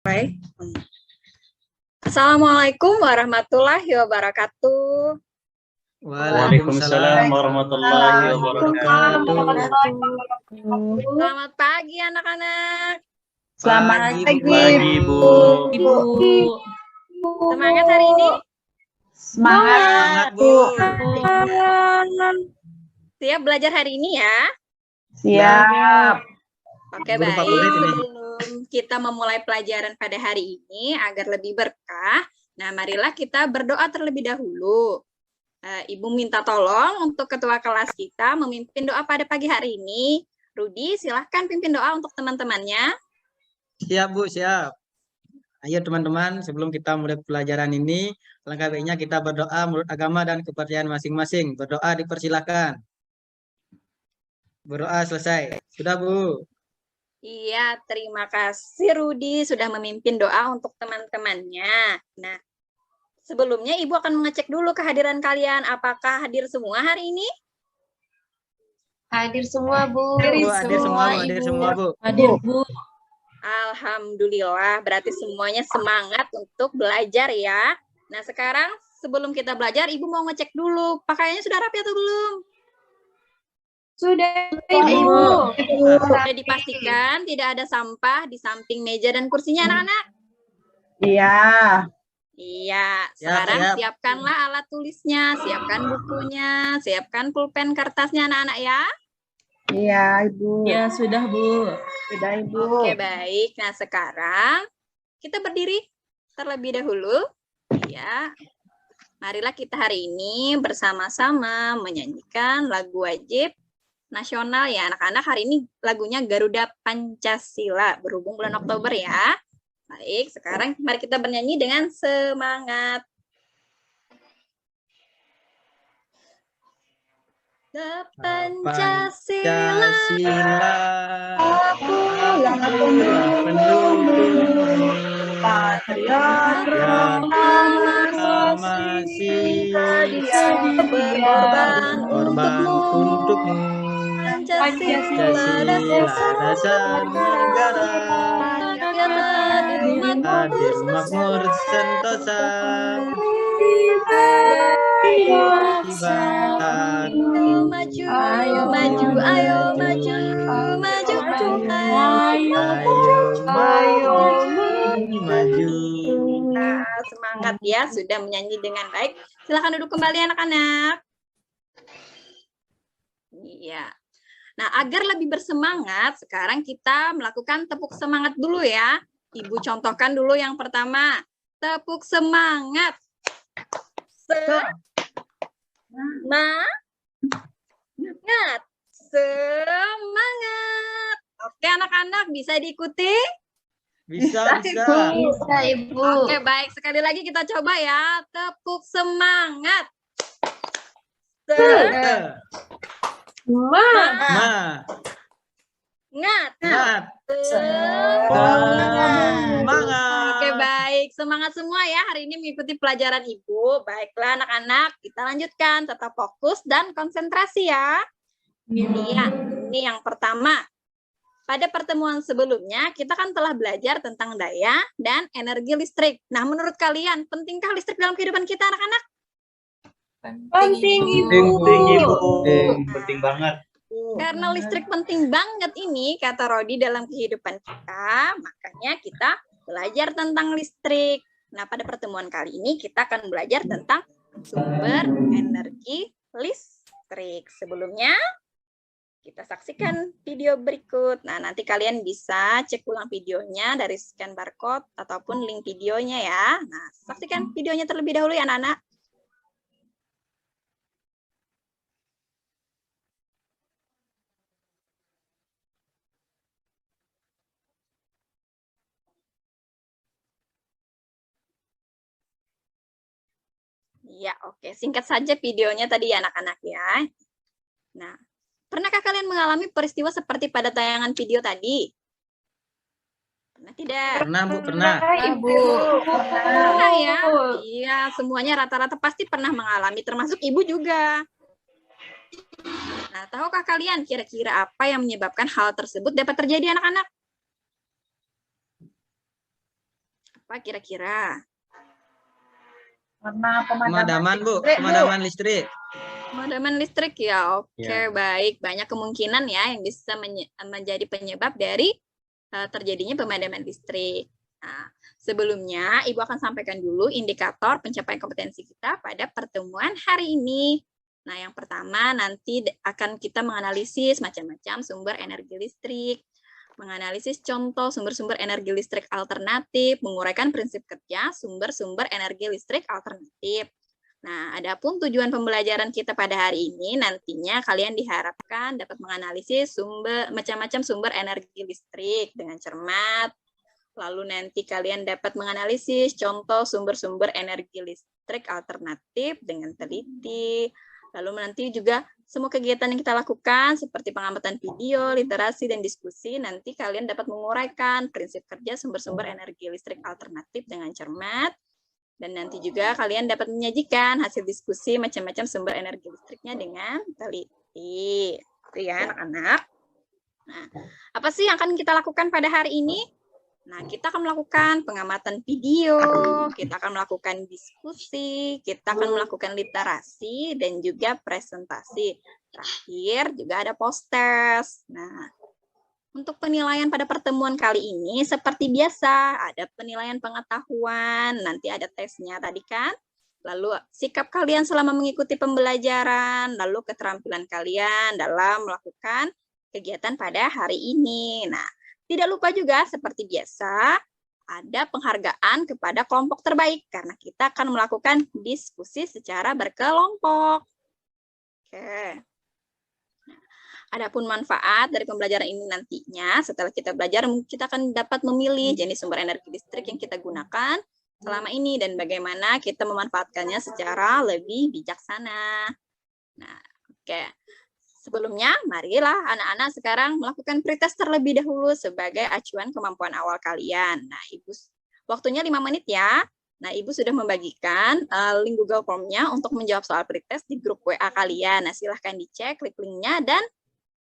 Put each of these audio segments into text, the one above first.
Baik. Assalamualaikum warahmatullahi wabarakatuh. Waalaikumsalam warahmatullahi wabarakatuh. Selamat pagi anak-anak. Selamat Pagi, Bu. Ibu. Semangat hari ini? Semangat, Bu. Siap belajar hari ini ya? Siap. Oke, Guru baik. favorit ini. Sebelum kita memulai pelajaran pada hari ini agar lebih berkah, nah marilah kita berdoa terlebih dahulu. Ibu minta tolong untuk ketua kelas kita memimpin doa pada pagi hari ini. Rudi, silahkan pimpin doa untuk teman-temannya. Siap, Bu, siap. Ayo teman-teman, sebelum kita mulai pelajaran ini, langkah baiknya kita berdoa menurut agama dan kepercayaan masing-masing. Berdoa dipersilakan. Berdoa selesai. Sudah, Bu? Iya, terima kasih Rudi sudah memimpin doa untuk teman-temannya. Nah, sebelumnya Ibu akan mengecek dulu kehadiran kalian. Apakah hadir semua hari ini? Hadir semua, Bu. Bu, hadir semua, Bu. Hadir semua, Bu. Hadir, Bu. Alhamdulillah, berarti semuanya semangat untuk belajar ya. Nah, sekarang sebelum kita belajar, Ibu mau ngecek dulu. Pakaiannya sudah rapi atau belum? Sudah, Ibu. Sudah dipastikan tidak ada sampah di samping meja dan kursinya, anak-anak? Iya. Iya, Siap, sekarang siap. siapkanlah alat tulisnya, siapkan bukunya, siapkan pulpen kertasnya anak-anak ya. Iya, Ibu. Ya, sudah, Bu. Sudah, Ibu. Oke, baik. Nah, sekarang kita berdiri terlebih dahulu. Ya. Marilah kita hari ini bersama-sama menyanyikan lagu wajib nasional ya anak-anak. Hari ini lagunya Garuda Pancasila berhubung bulan Oktober ya. Baik, sekarang mari kita bernyanyi dengan semangat. Pancasila, Akulah pendukung proklamasi berkorban untukmu. Pancasila dasar negara, hadir makmur sentosa, maju, ayo maju, ayo maju, maju, maju. Nah, semangat ya, sudah menyanyi dengan baik. Silakan duduk kembali anak-anak. Iya. Nah, agar lebih bersemangat, sekarang kita melakukan tepuk semangat dulu ya. Ibu contohkan dulu yang pertama. Tepuk semangat. Semangat. Semangat. Oke, anak-anak bisa diikuti? Bisa. Bisa, Ibu. Oke, baik. Sekali lagi kita coba ya. Tepuk semangat. Semangat. Semangat. Oke, baik. Semangat semua ya hari ini mengikuti pelajaran Ibu. Baiklah anak-anak, kita lanjutkan. Tetap fokus dan konsentrasi ya. Iya, ini yang pertama. Pada pertemuan sebelumnya, kita kan telah belajar tentang daya dan energi listrik. Nah, menurut kalian, pentingkah listrik dalam kehidupan kita anak-anak? Penting, Ibu. Penting banget. Karena listrik penting banget ini, kata Rodi, dalam kehidupan kita, makanya kita belajar tentang listrik. Nah, pada pertemuan kali ini kita akan belajar tentang sumber energi listrik. Sebelumnya, kita saksikan video berikut. Nah, nanti kalian bisa cek ulang videonya dari scan barcode ataupun link videonya ya. Nah, saksikan videonya terlebih dahulu ya, anak-anak. Ya, oke. Singkat saja videonya tadi ya anak-anak ya. Nah, pernahkah kalian mengalami peristiwa seperti pada tayangan video tadi? Pernah tidak? Pernah, Bu, pernah. Ibu. Pernah ya? Iya, semuanya rata-rata pasti pernah mengalami, termasuk Ibu juga. Nah, tahukah kalian kira-kira apa yang menyebabkan hal tersebut dapat terjadi anak-anak? Apa kira-kira? Warna Pemadaman, Bu. listrik, Bu. Pemadaman listrik. Pemadaman listrik ya, oke Ya. baik. Banyak kemungkinan ya yang bisa menjadi penyebab dari terjadinya pemadaman listrik. Nah, sebelumnya Ibu akan sampaikan dulu indikator pencapaian kompetensi kita pada pertemuan hari ini. Nah, yang pertama nanti akan kita menganalisis macam-macam sumber energi listrik, menganalisis contoh sumber-sumber energi listrik alternatif, menguraikan prinsip kerja sumber-sumber energi listrik alternatif. Nah, adapun tujuan pembelajaran kita pada hari ini nantinya kalian diharapkan dapat menganalisis macam-macam sumber energi listrik dengan cermat. Lalu nanti kalian dapat menganalisis contoh sumber-sumber energi listrik alternatif dengan teliti. Lalu nanti juga semua kegiatan yang kita lakukan seperti pengamatan video, literasi, dan diskusi, nanti kalian dapat menguraikan prinsip kerja sumber-sumber energi listrik alternatif dengan cermat. Dan nanti juga kalian dapat menyajikan hasil diskusi macam-macam sumber energi listriknya dengan teliti. Itu ya anak-anak. Nah, apa sih yang akan kita lakukan pada hari ini? Nah, kita akan melakukan pengamatan video, kita akan melakukan diskusi, kita akan melakukan literasi, dan juga presentasi. Terakhir juga ada post-test. Nah, untuk penilaian pada pertemuan kali ini, seperti biasa, ada penilaian pengetahuan, nanti ada tesnya tadi kan, lalu sikap kalian selama mengikuti pembelajaran, lalu keterampilan kalian dalam melakukan kegiatan pada hari ini. Nah, tidak lupa juga seperti biasa, ada penghargaan kepada kelompok terbaik, karena kita akan melakukan diskusi secara berkelompok. Oke. Adapun manfaat dari pembelajaran ini nantinya, setelah kita belajar, kita akan dapat memilih jenis sumber energi listrik yang kita gunakan selama ini dan bagaimana kita memanfaatkannya secara lebih bijaksana. Nah, oke. Sebelumnya, marilah anak-anak sekarang melakukan pretest terlebih dahulu sebagai acuan kemampuan awal kalian. Nah, Ibu, waktunya 5 menit ya. Nah, Ibu sudah membagikan link Google Form-nya untuk menjawab soal pretest di grup WA kalian. Nah, silahkan dicek, klik linknya, dan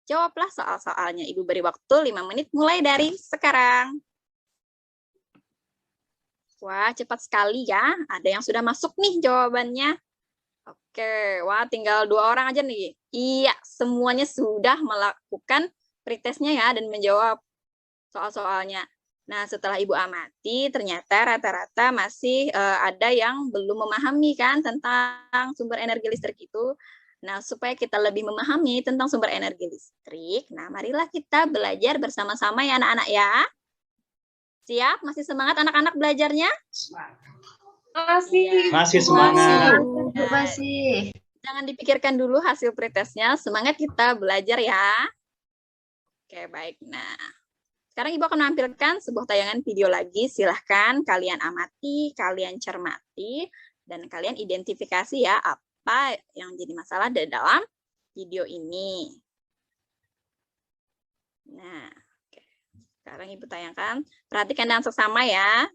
jawablah soal-soalnya. Ibu beri waktu 5 menit mulai dari sekarang. Wah, cepat sekali ya. Ada yang sudah masuk nih jawabannya. Oke, wah tinggal 2 orang aja nih. Iya, semuanya sudah melakukan pretestnya ya dan menjawab soal-soalnya. Nah, setelah Ibu amati, ternyata rata-rata masih ada yang belum memahami kan tentang sumber energi listrik itu. Nah, supaya kita lebih memahami tentang sumber energi listrik, nah marilah kita belajar bersama-sama ya anak-anak ya. Siap? Masih semangat anak-anak belajarnya? Masih semangat. Masih. Jangan dipikirkan dulu hasil pretestnya, semangat kita belajar ya. Oke, baik. Nah, sekarang Ibu akan menampilkan sebuah tayangan video lagi. Silahkan kalian amati, kalian cermati, dan kalian identifikasi ya apa yang jadi masalah di dalam video ini. Nah, oke. Sekarang Ibu tayangkan. Perhatikan dengan seksama ya.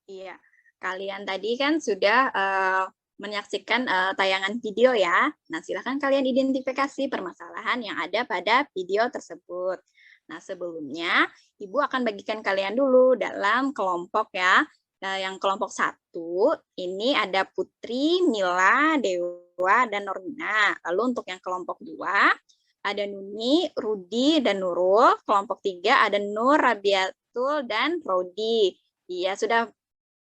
Iya, kalian tadi kan sudah menyaksikan tayangan video ya. Nah, silakan kalian identifikasi permasalahan yang ada pada video tersebut. Nah, sebelumnya Ibu akan bagikan kalian dulu dalam kelompok ya. Nah, yang kelompok 1 ini ada Putri, Mila, Dewa, dan Norina. Lalu untuk yang kelompok 2 ada Nuni, Rudi, dan Nurul. Kelompok 3 ada Nur, Rabiatul, dan Rodi. Iya, sudah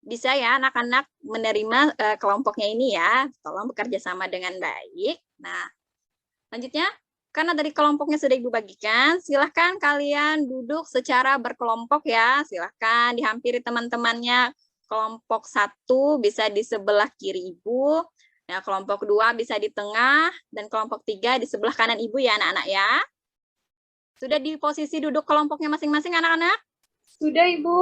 bisa ya anak-anak menerima kelompoknya ini ya. Tolong bekerja sama dengan baik. Nah, selanjutnya, karena dari kelompoknya sudah Ibu bagikan, silahkan kalian duduk secara berkelompok ya. Silahkan dihampiri teman-temannya. Kelompok 1 bisa di sebelah kiri Ibu. Nah, kelompok 2 bisa di tengah. Dan kelompok 3 di sebelah kanan Ibu ya anak-anak ya. Sudah di posisi duduk kelompoknya masing-masing anak-anak? Sudah, Ibu.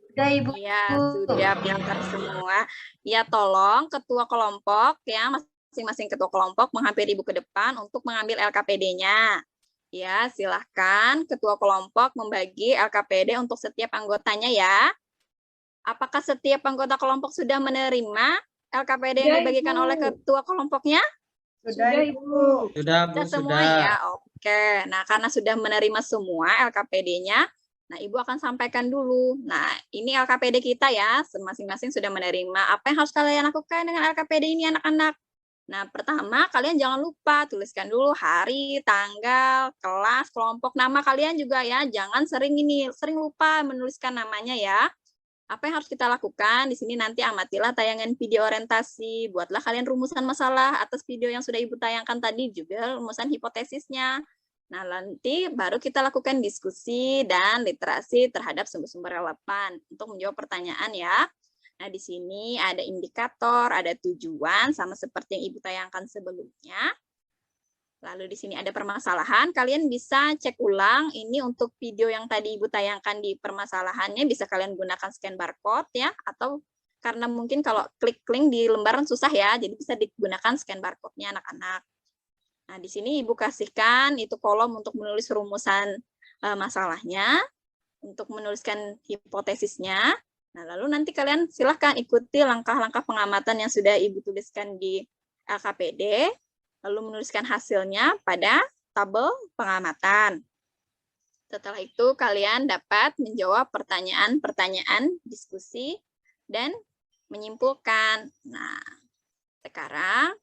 Sudah Ibu. Iya, sudah pintar semua. Ya, tolong ketua kelompok ya, masing-masing ketua kelompok menghampiri Ibu ke depan untuk mengambil LKPD-nya. Ya, silahkan ketua kelompok membagi LKPD untuk setiap anggotanya ya. Apakah setiap anggota kelompok sudah menerima LKPD yang dibagikan oleh ketua kelompoknya? Sudah, Ibu. Sudah, Bu, Sudah semua sudah. ya, oke. Nah, karena sudah menerima semua LKPD-nya, nah Ibu akan sampaikan dulu. Nah, ini LKPD kita ya, masing-masing sudah menerima. Apa yang harus kalian lakukan dengan LKPD ini anak-anak? Nah, pertama kalian jangan lupa tuliskan dulu hari, tanggal, kelas, kelompok, nama kalian juga ya. Jangan sering lupa menuliskan namanya ya. Apa yang harus kita lakukan? Di sini nanti amatilah tayangan video orientasi, buatlah kalian rumusan masalah atas video yang sudah Ibu tayangkan tadi, juga rumusan hipotesisnya. Nah, nanti baru kita lakukan diskusi dan literasi terhadap sumber-sumber relevan untuk menjawab pertanyaan ya. Nah, di sini ada indikator, ada tujuan, sama seperti yang Ibu tayangkan sebelumnya. Lalu di sini ada permasalahan, kalian bisa cek ulang ini untuk video yang tadi Ibu tayangkan di permasalahannya, bisa kalian gunakan scan barcode ya, atau karena mungkin kalau klik link di lembaran susah ya, jadi bisa digunakan scan barcode-nya anak-anak. Nah, di sini Ibu kasihkan itu kolom untuk menulis rumusan masalahnya, untuk menuliskan hipotesisnya. Nah, lalu nanti kalian silahkan ikuti langkah-langkah pengamatan yang sudah Ibu tuliskan di LKPD, lalu menuliskan hasilnya pada tabel pengamatan. Setelah itu kalian dapat menjawab pertanyaan-pertanyaan diskusi dan menyimpulkan. Nah, sekarang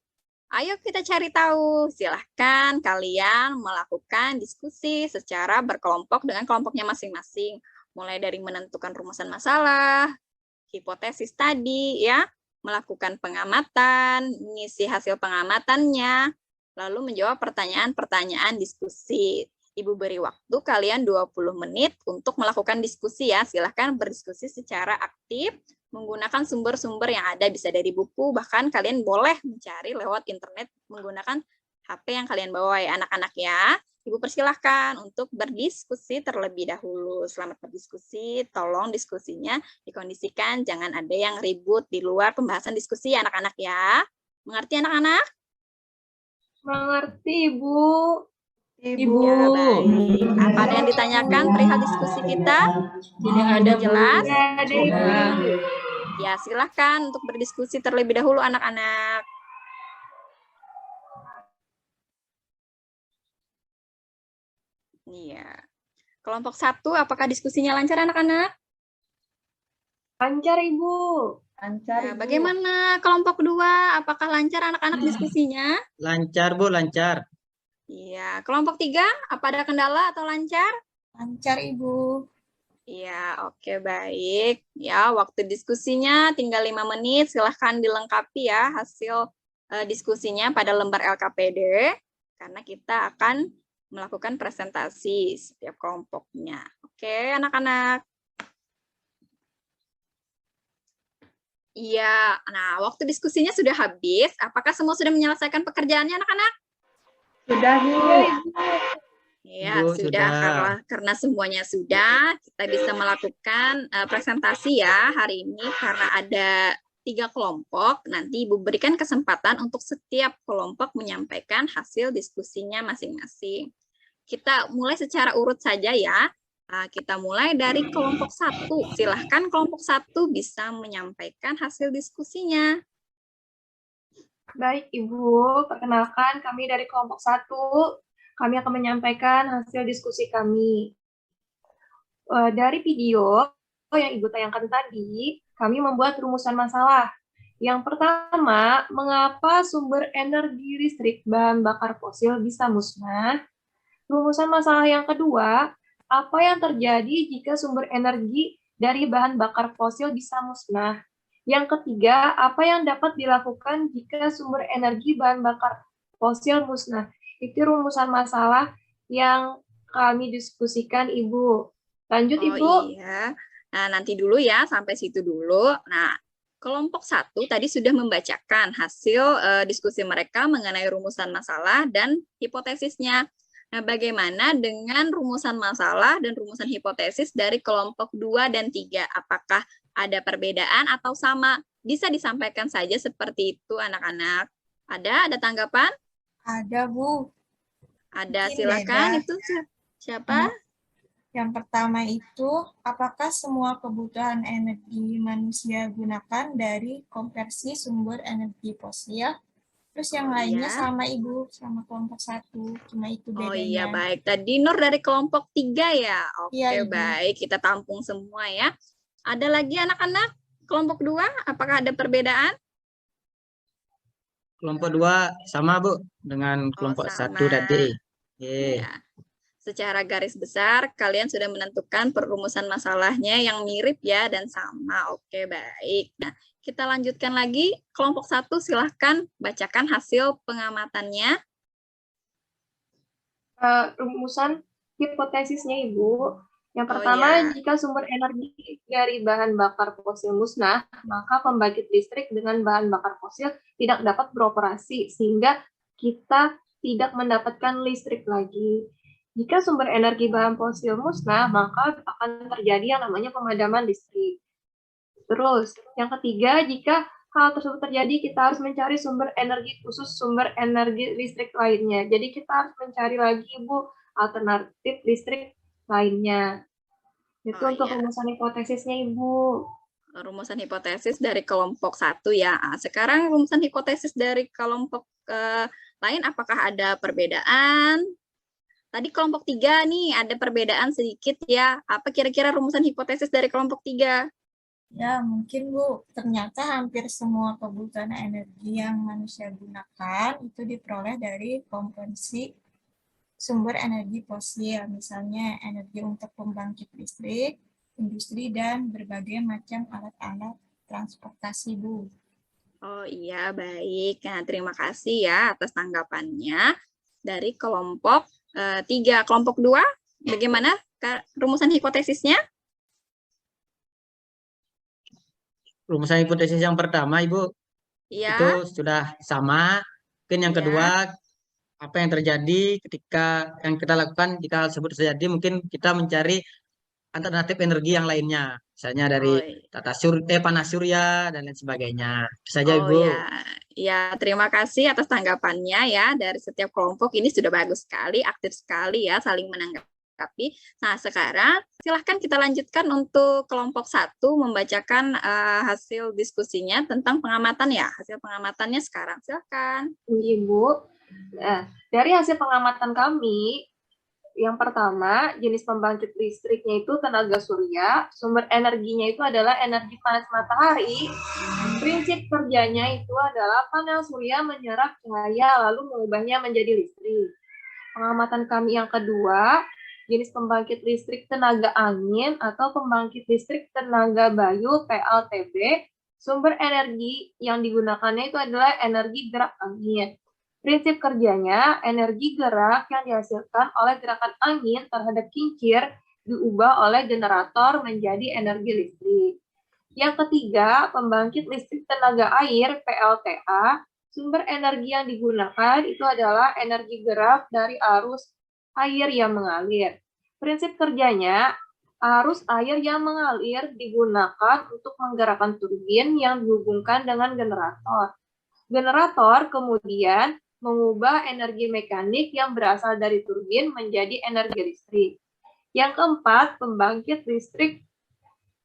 ayo kita cari tahu. Silahkan kalian melakukan diskusi secara berkelompok dengan kelompoknya masing-masing. Mulai dari menentukan rumusan masalah, hipotesis tadi ya, melakukan pengamatan, mengisi hasil pengamatannya, lalu menjawab pertanyaan-pertanyaan diskusi. Ibu beri waktu kalian 20 menit untuk melakukan diskusi ya. Silahkan berdiskusi secara aktif, menggunakan sumber-sumber yang ada, bisa dari buku, bahkan kalian boleh mencari lewat internet menggunakan HP yang kalian bawa ya anak-anak ya. Ibu persilahkan untuk berdiskusi terlebih dahulu. Selamat berdiskusi, tolong diskusinya dikondisikan, jangan ada yang ribut di luar pembahasan diskusi ya anak-anak ya. Mengerti anak-anak? Mengerti, Ibu. Ibu. Ya, baik. Apa ada yang ditanyakan perihal diskusi kita? Tidak ada, jelas? Ada, Ibu. Ya, silahkan untuk berdiskusi terlebih dahulu anak-anak. Iya. Kelompok 1, apakah diskusinya lancar anak-anak? Lancar, Ibu. Lancar, Nah, Ibu. bagaimana kelompok 2? Apakah lancar anak-anak diskusinya? Lancar, Bu, lancar. Iya. Kelompok 3, apa ada kendala atau lancar? Lancar Ibu. Iya, oke, baik. Ya, waktu diskusinya tinggal 5 menit. Silahkan dilengkapi ya hasil diskusinya pada lembar LKPD. Karena kita akan melakukan presentasi setiap kelompoknya. Oke, anak-anak. Iya, nah waktu diskusinya sudah habis. Apakah semua sudah menyelesaikan pekerjaannya anak-anak? Sudah, Bu. Ya, Bu, sudah. Karena semuanya sudah, kita bisa melakukan presentasi ya hari ini karena ada 3 kelompok. Nanti Ibu berikan kesempatan untuk setiap kelompok menyampaikan hasil diskusinya masing-masing. Kita mulai secara urut saja ya. Kita mulai dari kelompok 1. Silahkan kelompok 1 bisa menyampaikan hasil diskusinya. Baik, Ibu. Perkenalkan, kami dari kelompok 1. Kami akan menyampaikan hasil diskusi kami. Dari video yang Ibu tayangkan tadi, kami membuat rumusan masalah. Yang pertama, mengapa sumber energi listrik bahan bakar fosil bisa musnah? Rumusan masalah yang kedua, apa yang terjadi jika sumber energi dari bahan bakar fosil bisa musnah? Yang ketiga, apa yang dapat dilakukan jika sumber energi bahan bakar fosil musnah? Itu rumusan masalah yang kami diskusikan, Ibu. Lanjut, Ibu. Oh iya. Nah, nanti dulu ya, sampai situ dulu. Nah, kelompok 1 tadi sudah membacakan hasil diskusi mereka mengenai rumusan masalah dan hipotesisnya. Nah, bagaimana dengan rumusan masalah dan rumusan hipotesis dari kelompok 2 dan 3? Apakah ada perbedaan atau sama? Bisa disampaikan saja seperti itu, anak-anak. Ada tanggapan? Ada, Bu. Ada, Mungkin silakan. beda. Itu siapa? Yang pertama itu, apakah semua kebutuhan energi manusia gunakan dari konversi sumber energi fosil? Terus yang Oh, lainnya iya. sama Ibu, sama kelompok 1. Cuma itu Oh iya, bedanya. baik. Tadi Nur dari kelompok 3 ya? Oke, Iya, Ibu. baik. Kita tampung semua ya. Ada lagi anak-anak? Kelompok 2, apakah ada perbedaan? Kelompok 2 sama, Bu, dengan kelompok 1 sama. tadi. Oke. Ya. Secara garis besar, kalian sudah menentukan perumusan masalahnya yang mirip ya dan sama. Oke, baik. Nah, kita lanjutkan lagi. Kelompok 1, silahkan bacakan hasil pengamatannya. Rumusan hipotesisnya, Ibu. Yang Oh, pertama, ya. jika sumber energi dari bahan bakar fosil musnah, maka pembangkit listrik dengan bahan bakar fosil tidak dapat beroperasi, sehingga kita tidak mendapatkan listrik lagi. Jika sumber energi bahan fosil musnah, maka akan terjadi yang namanya pemadaman listrik. Terus, yang ketiga, jika hal tersebut terjadi, kita harus mencari sumber energi khusus, sumber energi listrik lainnya. Jadi kita harus mencari lagi, Ibu, alternatif listrik lainnya. Itu Oh, untuk iya. rumusan hipotesisnya, Ibu. Rumusan hipotesis dari kelompok 1 ya. Sekarang rumusan hipotesis dari kelompok lain, apakah ada perbedaan? Tadi kelompok 3 nih, ada perbedaan sedikit ya. Apa kira-kira rumusan hipotesis dari kelompok 3? Ya, mungkin Bu, ternyata hampir semua kebutuhan energi yang manusia gunakan itu diperoleh dari konversi sumber energi fosil, misalnya energi untuk pembangkit listrik, industri, dan berbagai macam alat-alat transportasi, Bu. Oh iya, baik. Nah, terima kasih ya atas tanggapannya dari kelompok 3. Kelompok 2, bagaimana rumusan hipotesisnya? Rumusan hipotesis yang pertama, Ibu, Iya. itu sudah sama. Mungkin yang Iya. kedua, apa yang terjadi ketika yang kita lakukan jika hal tersebut terjadi, mungkin kita mencari alternatif energi yang lainnya, misalnya dari panas surya dan lain sebagainya. Itu saja, Oh Ibu. ya, terima kasih atas tanggapannya ya dari setiap kelompok. Ini sudah bagus sekali, aktif sekali ya, saling menanggapi. Nah, sekarang silahkan kita lanjutkan untuk kelompok 1 membacakan hasil diskusinya tentang pengamatan ya. Hasil pengamatannya sekarang, silahkan. Ibu, nah, dari hasil pengamatan kami, yang pertama, jenis pembangkit listriknya itu tenaga surya, sumber energinya itu adalah energi panas matahari. Prinsip kerjanya itu adalah panel surya menyerap cahaya lalu mengubahnya menjadi listrik. Pengamatan kami yang kedua, jenis pembangkit listrik tenaga angin atau pembangkit listrik tenaga bayu PLTB, sumber energi yang digunakannya itu adalah energi gerak angin. Prinsip kerjanya, energi gerak yang dihasilkan oleh gerakan angin terhadap kincir diubah oleh generator menjadi energi listrik. Yang ketiga, pembangkit listrik tenaga air PLTA, sumber energi yang digunakan itu adalah energi gerak dari arus air yang mengalir. Prinsip kerjanya, arus air yang mengalir digunakan untuk menggerakkan turbin yang dihubungkan dengan generator. Generator kemudian mengubah energi mekanik yang berasal dari turbin menjadi energi listrik. Yang keempat, pembangkit listrik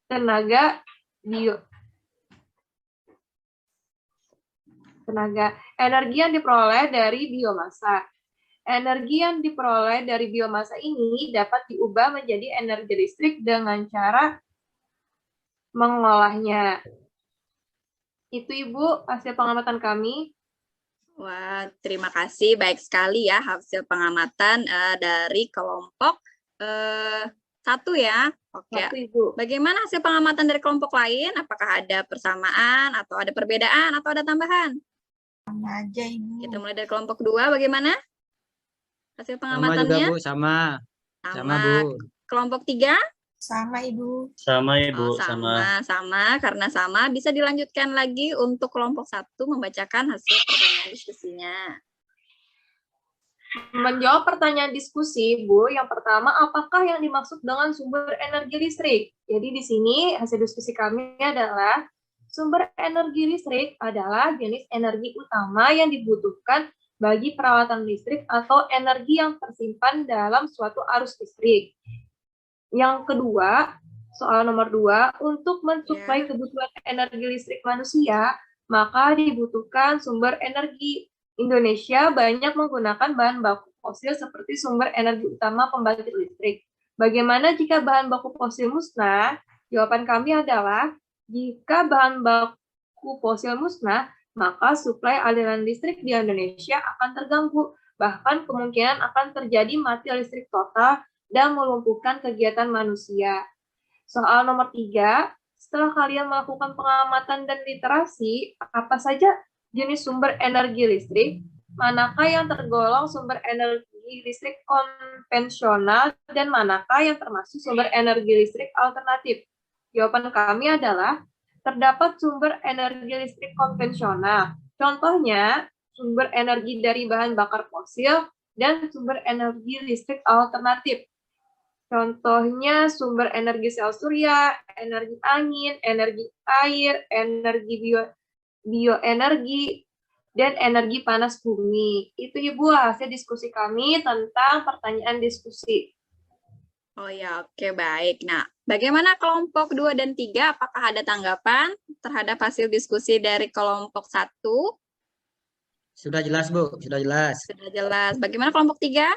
tenaga energi yang diperoleh dari biomasa. Energi yang diperoleh dari biomasa ini dapat diubah menjadi energi listrik dengan cara mengolahnya. Itu Ibu hasil pengamatan kami. Wah, terima kasih. Baik sekali ya hasil pengamatan dari kelompok 1 ya. Oke. Satu, Ibu. Bagaimana hasil pengamatan dari kelompok lain? Apakah ada persamaan atau ada perbedaan atau ada tambahan? Sama aja, Ibu. Kita mulai dari kelompok 2, bagaimana hasil Sama juga, pengamatannya? Bu, sama. Sama, Bu. Kelompok 3? Sama, Ibu. Sama, Ibu. Oh, sama. Karena sama, bisa dilanjutkan lagi untuk kelompok 1 membacakan hasil pertanyaan diskusinya. Menjawab pertanyaan diskusi, Bu, yang pertama, apakah yang dimaksud dengan sumber energi listrik? Jadi di sini hasil diskusi kami adalah sumber energi listrik adalah jenis energi utama yang dibutuhkan bagi perawatan listrik atau energi yang tersimpan dalam suatu arus listrik. Yang kedua, soal nomor 2, untuk mensuplai kebutuhan energi listrik manusia, maka dibutuhkan sumber energi. Indonesia banyak menggunakan bahan baku fosil seperti sumber energi utama pembangkit listrik. Bagaimana jika bahan baku fosil musnah? Jawaban kami adalah, jika bahan baku fosil musnah, maka suplai aliran listrik di Indonesia akan terganggu. Bahkan kemungkinan akan terjadi mati listrik total dan melumpuhkan kegiatan manusia. Soal nomor 3, setelah kalian melakukan pengamatan dan literasi, apa saja jenis sumber energi listrik, manakah yang tergolong sumber energi listrik konvensional, dan manakah yang termasuk sumber energi listrik alternatif? Jawaban kami adalah, terdapat sumber energi listrik konvensional. Contohnya, sumber energi dari bahan bakar fosil dan sumber energi listrik alternatif. Contohnya sumber energi sel surya, energi angin, energi air, energi bioenergi, dan energi panas bumi. Itu Ibu hasil diskusi kami tentang pertanyaan diskusi. Oh ya, oke, baik. Nah, bagaimana kelompok 2 dan 3? Apakah ada tanggapan terhadap hasil diskusi dari kelompok 1? Sudah jelas, Bu. Sudah jelas. Sudah jelas. Bagaimana kelompok 3?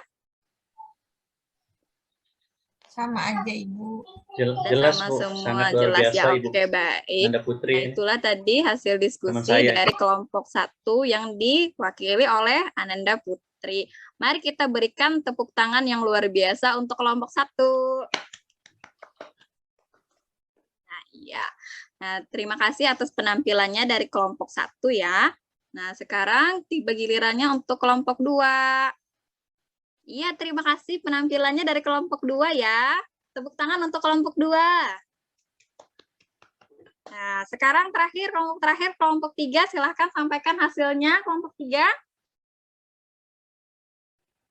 Sama aja, Ibu. Jelas, Sama Bu. semua, Sangat luar jelas biasa, ya. Ibu. Oke, baik. Anda Putri. Nah, itulah tadi hasil diskusi saya. dari kelompok 1 yang diwakili oleh Ananda Putri. Mari kita berikan tepuk tangan yang luar biasa untuk kelompok 1. Nah, iya. Nah, terima kasih atas penampilannya dari kelompok 1 ya. Nah, sekarang tiba gilirannya untuk kelompok 2. Iya, terima kasih penampilannya dari kelompok 2 ya. Tepuk tangan untuk kelompok 2. Nah, sekarang terakhir, kelompok 3, silahkan sampaikan hasilnya, kelompok 3.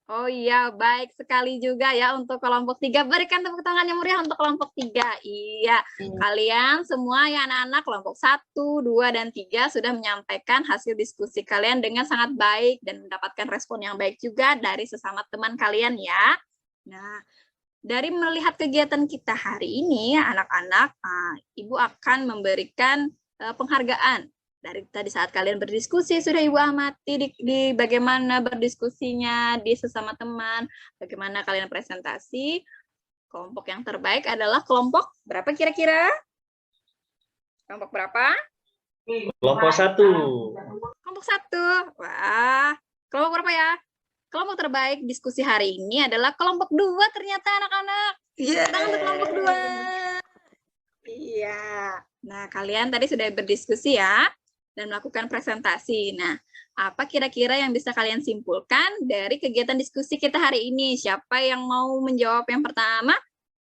Oh iya, baik sekali juga ya untuk kelompok 3. Berikan tepuk tangan yang meriah untuk kelompok 3. Iya, kalian semua ya anak-anak kelompok 1, 2, dan 3 sudah menyampaikan hasil diskusi kalian dengan sangat baik dan mendapatkan respon yang baik juga dari sesama teman kalian ya. Nah, dari melihat kegiatan kita hari ini, anak-anak, Ibu akan memberikan penghargaan. Dari tadi saat kalian berdiskusi, sudah Ibu amati di bagaimana berdiskusinya di sesama teman, bagaimana kalian presentasi. Kelompok yang terbaik adalah kelompok berapa kira-kira? Kelompok berapa? Kelompok 1. Kelompok 1. Wah, kelompok berapa ya? Kelompok terbaik diskusi hari ini adalah kelompok 2 ternyata anak-anak. Tangan untuk kelompok 2. Iya. Nah, kalian tadi sudah berdiskusi ya dan melakukan presentasi. Nah, apa kira-kira yang bisa kalian simpulkan dari kegiatan diskusi kita hari ini? Siapa yang mau menjawab yang pertama?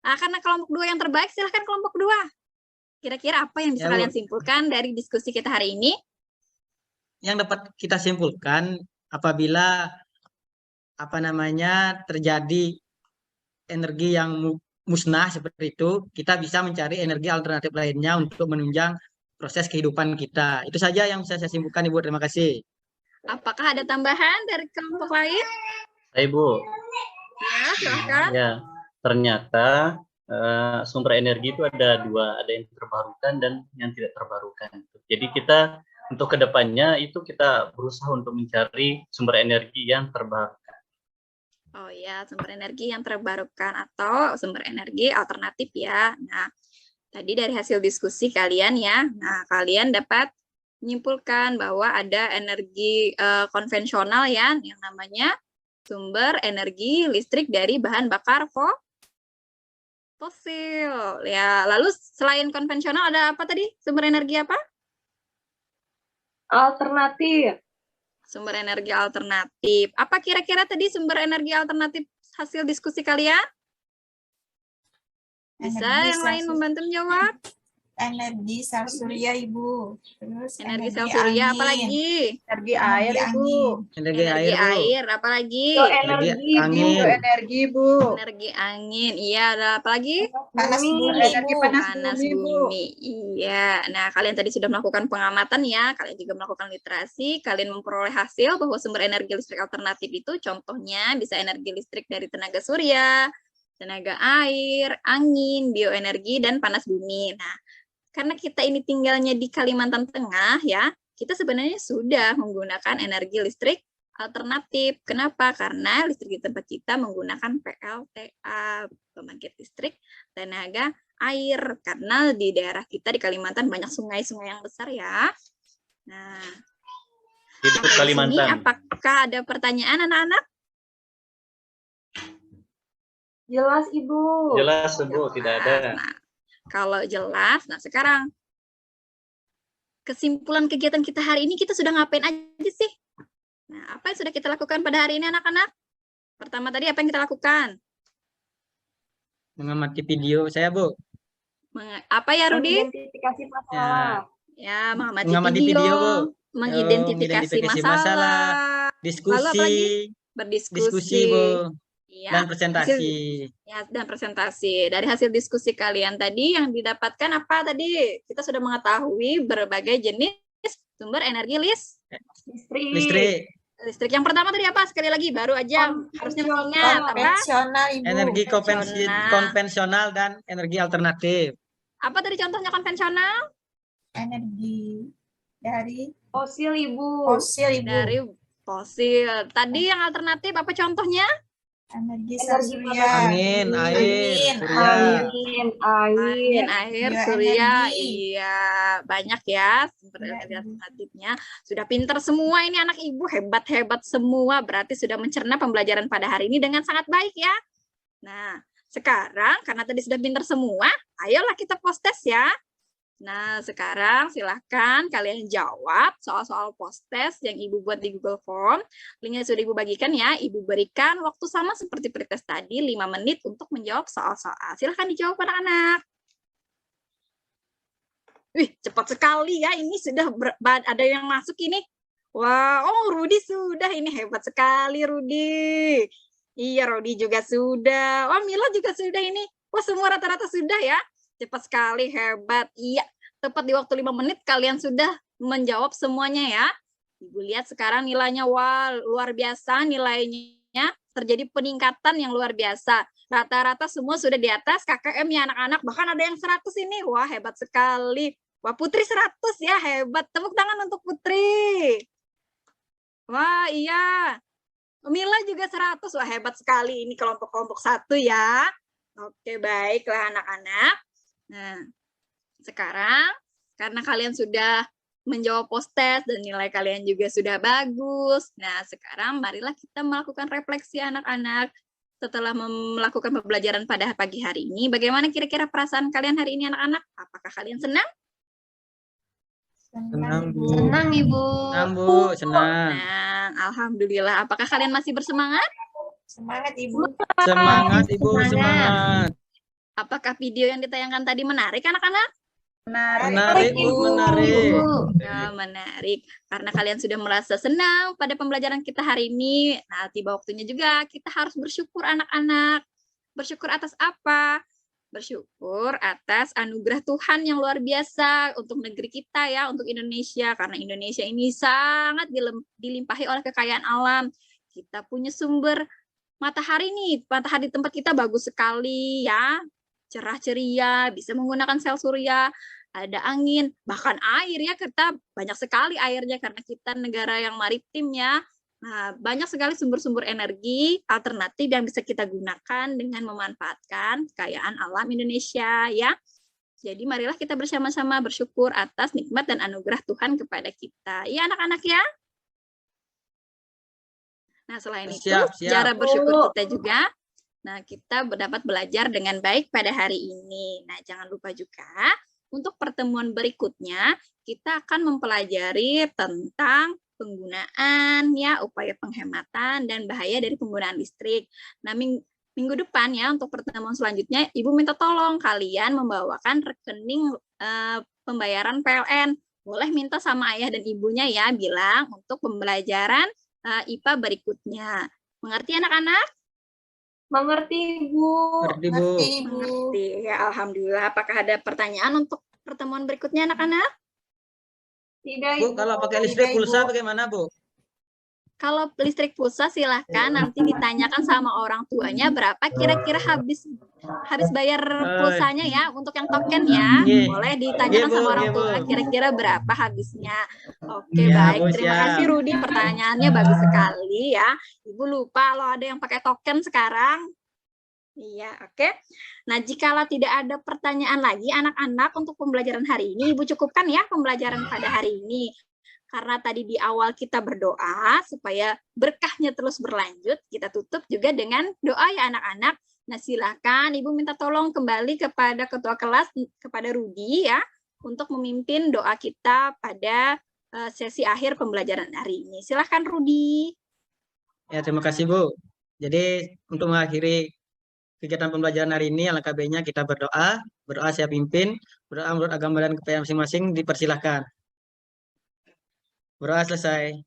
Karena kelompok 2 yang terbaik, silahkan kelompok 2. Kira-kira apa yang bisa kalian simpulkan dari diskusi kita hari ini? Yang dapat kita simpulkan apabila terjadi energi yang musnah seperti itu, kita bisa mencari energi alternatif lainnya untuk menunjang proses kehidupan kita. Itu saja yang bisa saya simpulkan, Ibu. Terima kasih. Apakah ada tambahan dari kelompok lain? Ibu. Ya, silakan. Ya, ternyata sumber energi itu ada 2, ada yang terbarukan dan yang tidak terbarukan. Jadi kita untuk kedepannya itu kita berusaha untuk mencari sumber energi yang terbarukan. Oh ya, sumber energi yang terbarukan atau sumber energi alternatif ya. Nah, tadi dari hasil diskusi kalian ya, nah kalian dapat menyimpulkan bahwa ada energi konvensional ya, yang namanya sumber energi listrik dari bahan bakar fosil. Ya, lalu selain konvensional ada apa tadi? Sumber energi apa? Alternatif. Sumber energi alternatif. Apa kira-kira tadi sumber energi alternatif hasil diskusi kalian? Bisa yang lain membantu menjawab? energi sel surya, Ibu. Terus Energi sel surya, apa angin. lagi? Energi air, Energi Ibu. angin. Energi Energi air, Bu. air, apa lagi? Bioenergi, angin. Bu. Energi, Bu. Energi angin, iya. Ada apa lagi? Panas Bumi. bumi, Energi Bu. panas Panas bumi, Bu. bumi, iya. Nah, kalian tadi sudah melakukan pengamatan ya, kalian juga melakukan literasi, kalian memperoleh hasil bahwa sumber energi listrik alternatif itu contohnya bisa energi listrik dari tenaga surya, tenaga air, angin, bioenergi, dan panas bumi. Nah, karena kita ini tinggalnya di Kalimantan Tengah ya, kita sebenarnya sudah menggunakan energi listrik alternatif. Kenapa? Karena listrik di tempat kita menggunakan PLTA, pembangkit listrik tenaga air. Karena di daerah kita di Kalimantan banyak sungai-sungai yang besar ya. Nah, Hidup di sini Kalimantan. apakah ada pertanyaan anak-anak? Jelas, Ibu. Jelas, Bu, tidak ada. Nah, kalau jelas, nah sekarang kesimpulan kegiatan kita hari ini kita sudah ngapain aja sih? Nah, apa yang sudah kita lakukan pada hari ini anak-anak? Pertama tadi apa yang kita lakukan? Mengamati video saya, Bu. Apa ya Rudi? Mengidentifikasi masalah. Ya, Mengamati video, Bu. mengidentifikasi masalah, Diskusi. Lalu apa lagi? Diskusi, berdiskusi, Bu. ya, Dan presentasi. dan presentasi. Dari hasil diskusi kalian tadi yang didapatkan apa tadi? Kita sudah mengetahui berbagai jenis sumber energi Listrik. Listrik. listrik. Yang pertama tadi apa? Sekali lagi, baru aja harusnya ingat apa? Konvensional, Ibu. Energi Konvensional. konvensional dan energi alternatif. Apa tadi contohnya konvensional? Energi dari Fosil, Ibu. fosil, Ibu. Dari fosil. Tadi yang alternatif apa contohnya? Energi sel Energi surya. Angin, air, surya. Angin, air. Angin, air, bioenergi. surya, iya banyak ya sumber Iya, energi Ibu. alternatifnya. Sudah pinter semua ini anak ibu, hebat-hebat semua. Berarti sudah mencerna pembelajaran pada hari ini dengan sangat baik ya. Nah, sekarang karena tadi sudah pinter semua, ayolah kita post test ya. Nah, sekarang silahkan kalian jawab soal-soal post test yang Ibu buat di Google Form. Linknya sudah Ibu bagikan ya. Ibu berikan waktu sama seperti pretest tadi, 5 menit untuk menjawab soal-soal. Silahkan dijawab anak-anak. Wih, cepat sekali ya. Ini sudah ada yang masuk ini. Wah, oh Rudi sudah. Ini hebat sekali Rudi. Iya, Rudi juga sudah. Oh, Mila juga sudah ini. Wah, semua rata-rata sudah ya. Cepat sekali, hebat. Iya, tepat di waktu 5 menit kalian sudah menjawab semuanya ya. Ibu lihat sekarang nilainya, wah luar biasa nilainya. Terjadi peningkatan yang luar biasa. Rata-rata semua sudah di atas KKM ya anak-anak. Bahkan ada yang 100 ini. Wah, hebat sekali. Wah, Putri 100 ya, hebat. Tepuk tangan untuk Putri. Wah, iya. Mila juga 100. Wah, hebat sekali. Ini kelompok-kelompok 1 ya. Oke, baiklah anak-anak. Nah, sekarang karena kalian sudah menjawab post test dan nilai kalian juga sudah bagus. Nah, sekarang marilah kita melakukan refleksi anak-anak setelah melakukan pembelajaran pada pagi hari ini. Bagaimana kira-kira perasaan kalian hari ini anak-anak? Apakah kalian senang? Senang, Bu. Senang, Ibu. Senang, Bu. Senang. Nah, alhamdulillah. Apakah kalian masih bersemangat? Semangat, Ibu. Semangat, Ibu. Semangat. Apakah video yang ditayangkan tadi menarik anak-anak? Menarik, Bu. Menarik. Ya, menarik. Karena kalian sudah merasa senang pada pembelajaran kita hari ini. Nah, tiba waktunya juga kita harus bersyukur anak-anak. Bersyukur atas apa? Bersyukur atas anugerah Tuhan yang luar biasa untuk negeri kita ya, untuk Indonesia. Karena Indonesia ini sangat dilimpahi oleh kekayaan alam. Kita punya sumber matahari nih. Matahari di tempat kita bagus sekali ya. Cerah ceria, bisa menggunakan sel surya, ada angin, bahkan air ya, kita banyak sekali airnya karena kita negara yang maritim ya. Nah, banyak sekali sumber-sumber energi alternatif yang bisa kita gunakan dengan memanfaatkan kekayaan alam Indonesia ya. Jadi marilah kita bersama-sama bersyukur atas nikmat dan anugerah Tuhan kepada kita. Ya anak-anak ya. Nah, selain itu, cara bersyukur kita juga. Nah, kita dapat belajar dengan baik pada hari ini. Nah, jangan lupa juga untuk pertemuan berikutnya kita akan mempelajari tentang penggunaan ya, upaya penghematan dan bahaya dari penggunaan listrik. Nah, minggu depan ya untuk pertemuan selanjutnya Ibu minta tolong kalian membawakan rekening pembayaran PLN. Boleh minta sama ayah dan ibunya ya, bilang untuk pembelajaran IPA berikutnya. Mengerti anak-anak? Mengerti, Bu. Ngerti, Bu. Ngerti, Bu. Mengerti. Ya, alhamdulillah. Apakah ada pertanyaan untuk pertemuan berikutnya anak-anak? Tidak, Bu, Ibu. kalau pakai listrik Tidak, Ibu. pulsa bagaimana, Bu? Kalau listrik pulsa silahkan nanti ditanyakan sama orang tuanya berapa kira-kira habis bayar pulsanya ya untuk yang token ya. Iya. Boleh ditanyakan Iya, Bu, sama orang iya, Bu. tua kira-kira berapa habisnya. Oke, Iya, baik. Bu, Terima siap. kasih Rudi, pertanyaannya bagus sekali ya. Ibu lupa lo ada yang pakai token sekarang. Iya, oke. Nah, jikalau tidak ada pertanyaan lagi anak-anak untuk pembelajaran hari ini, Ibu cukupkan ya pembelajaran pada hari ini. Karena tadi di awal kita berdoa supaya berkahnya terus berlanjut, kita tutup juga dengan doa ya anak-anak. Nah, silakan Ibu minta tolong kembali kepada ketua kelas, kepada Rudi ya, untuk memimpin doa kita pada sesi akhir pembelajaran hari ini. Silakan Rudi. Ya, terima kasih, Bu. Jadi, untuk mengakhiri kegiatan pembelajaran hari ini, alangkah baiknya kita berdoa saya pimpin, berdoa menurut agama dan kepercayaan masing-masing, dipersilahkan. Berdoa selesai.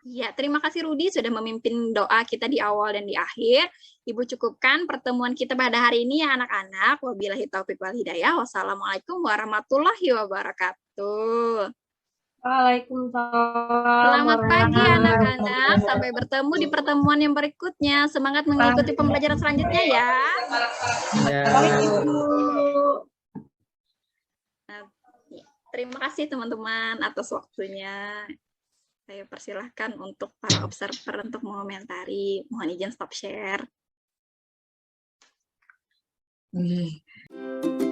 Ya, terima kasih Rudi sudah memimpin doa kita di awal dan di akhir. Ibu cukupkan pertemuan kita pada hari ini ya anak-anak. Wabillahi taufiq wal hidayah. Wassalamualaikum warahmatullahi wabarakatuh. Waalaikumsalam. Selamat pagi anak-anak. Sampai bertemu di pertemuan yang berikutnya. Semangat mengikuti pembelajaran selanjutnya ya. Ya. Terima kasih teman-teman atas waktunya. Saya persilahkan untuk para observer untuk mengomentari. Mohon izin stop share. Oke.